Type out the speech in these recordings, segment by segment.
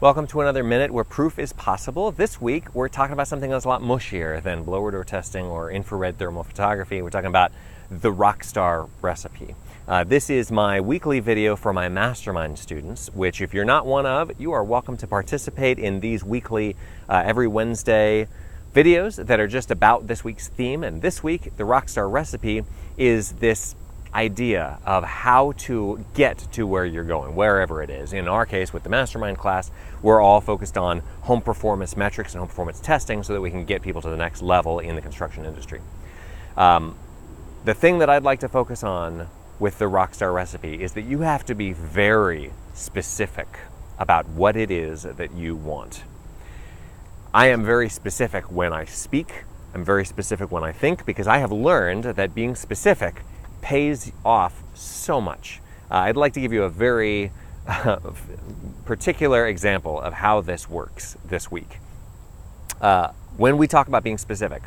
Welcome to another minute where proof is possible. This week, we're talking about something that's a lot mushier than blower door testing or infrared thermal photography. We're talking about the Rockstar recipe. This is my weekly video for my Mastermind students, which if you're not one of, you are welcome to participate in these weekly, every Wednesday videos that are just about this week's theme. And this week, the Rockstar recipe is this idea of how to get to where you're going, wherever it is. In our case, with the Mastermind class, we're all focused on home performance metrics and home performance testing so that we can get people to the next level in the construction industry. The thing that I'd like to focus on with the Rockstar recipe is that you have to be very specific about what it is that you want. I am very specific when I speak. I'm very specific when I think, because I have learned that being specific pays off so much. I'd like to give you a very particular example of how this works this week. When we talk about being specific,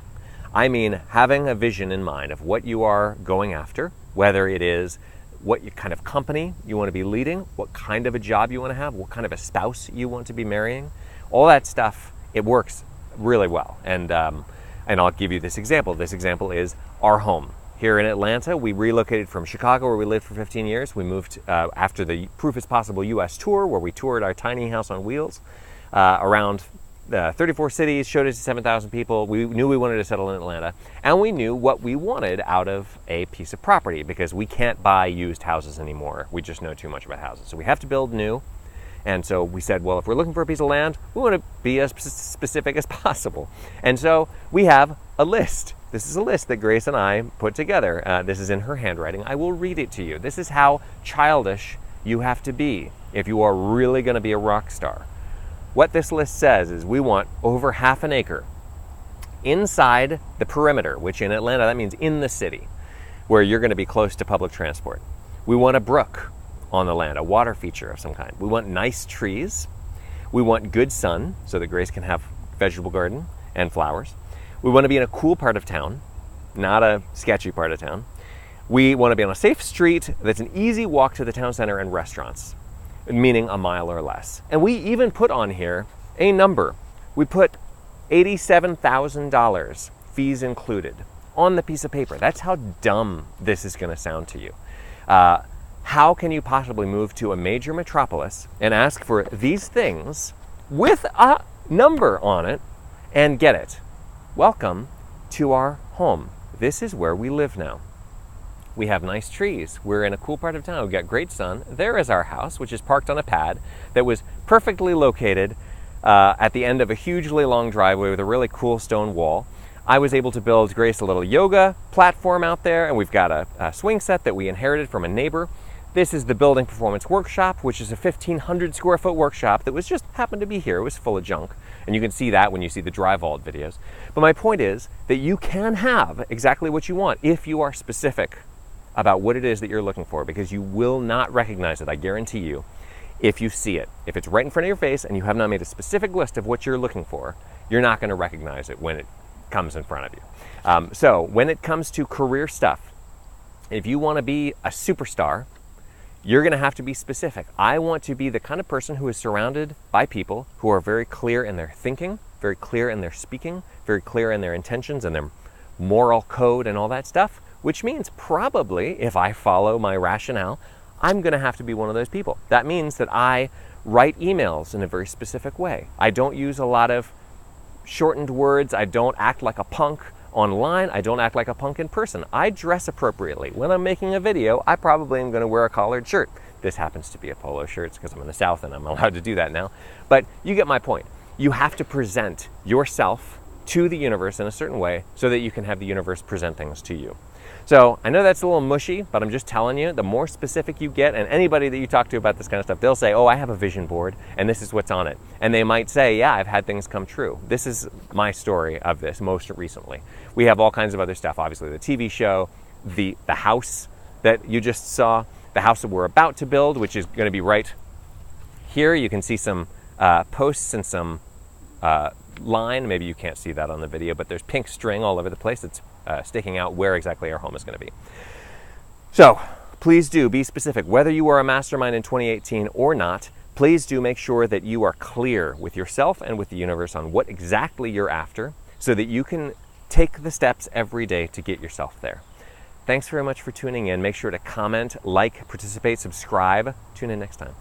I mean having a vision in mind of what you are going after, whether it is what kind of company you want to be leading, what kind of a job you want to have, what kind of a spouse you want to be marrying. All that stuff, it works really well. And I'll give you this example. This example is our home. Here in Atlanta, we relocated from Chicago, where we lived for 15 years. We moved after the Proof is Possible U.S. tour, where we toured our tiny house on wheels around 34 cities, showed it to 7,000 people. We knew we wanted to settle in Atlanta, and we knew what we wanted out of a piece of property, because we can't buy used houses anymore. We just know too much about houses. So we have to build new. And so we said, well, if we're looking for a piece of land, we want to be as specific as possible. And so we have a list. This is a list that Grace and I put together. This is in her handwriting. I will read it to you. This is how childish you have to be if you are really going to be a rock star. What this list says is we want over half an acre inside the perimeter, which in Atlanta, that means in the city, where you're going to be close to public transport. We want a brook on the land, a water feature of some kind. We want nice trees. We want good sun so that Grace can have vegetable garden and flowers. We want to be in a cool part of town, not a sketchy part of town. We want to be on a safe street that's an easy walk to the town center and restaurants, meaning a mile or less. And we even put on here a number. We put $87,000, fees included, on the piece of paper. That's how dumb this is going to sound to you. How can you possibly move to a major metropolis and ask for these things with a number on it and get it? Welcome to our home. This is where we live now. We have nice trees. We're in a cool part of town. We've got great sun. There is our house, which is parked on a pad that was perfectly located at the end of a hugely long driveway with a really cool stone wall. I was able to build Grace a little yoga platform out there, and we've got a swing set that we inherited from a neighbor. This is the Building Performance Workshop, which is a 1,500 square foot workshop that was just happened to be here. It was full of junk. And you can see that when you see the dry vault videos. But my point is that you can have exactly what you want if you are specific about what it is that you're looking for, because you will not recognize it, I guarantee you, if you see it. If it's right in front of your face and you have not made a specific list of what you're looking for, you're not going to recognize it when it comes in front of you. So when it comes to career stuff, if you want to be a superstar, you're going to have to be specific. I want to be the kind of person who is surrounded by people who are very clear in their thinking, very clear in their speaking, very clear in their intentions and their moral code and all that stuff, which means probably, if I follow my rationale, I'm going to have to be one of those people. That means that I write emails in a very specific way. I don't use a lot of shortened words. I don't act like a punk online. I don't act like a punk in person. I dress appropriately. When I'm making a video, I probably am going to wear a collared shirt. This happens to be a polo shirt because I'm in the South and I'm allowed to do that now. But you get my point. You have to present yourself to the universe in a certain way so that you can have the universe present things to you. So I know that's a little mushy, but I'm just telling you, the more specific you get, and anybody that you talk to about this kind of stuff, they'll say, oh, I have a vision board and this is what's on it. And they might say, yeah, I've had things come true. This is my story of this most recently. We have all kinds of other stuff, obviously the TV show, the house that you just saw, the house that we're about to build, which is going to be right here. You can see some posts and some line. Maybe you can't see that on the video, but there's pink string all over the place that's sticking out where exactly our home is going to be. So please do be specific. Whether you are a mastermind in 2018 or not, Please do make sure that you are clear with yourself and with the universe on what exactly you're after so that you can take the steps every day to get yourself there. Thanks very much for tuning in. Make sure to comment, like, participate, subscribe. Tune in next time.